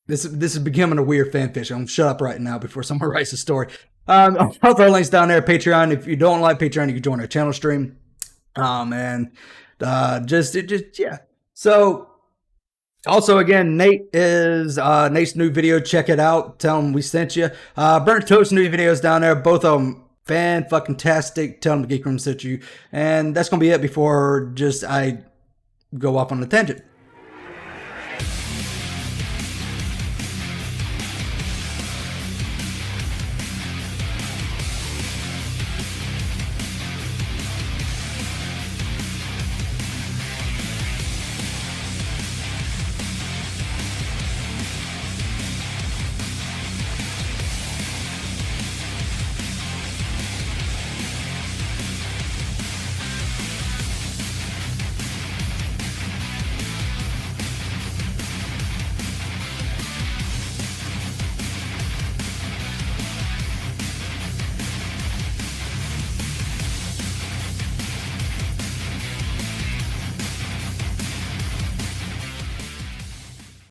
This is becoming a weird fanfiction. I'm shut up right now before someone writes a story. I'll throw our links down there. Patreon. If you don't like Patreon, you can join our channel stream. Yeah. So also again, Nate's new video. Check it out. Tell him we sent you. Burnt Toast new videos down there. Both of them fan-fucking-tastic. Tell him the Geek Room sent you. And that's gonna be it before I go off on a tangent.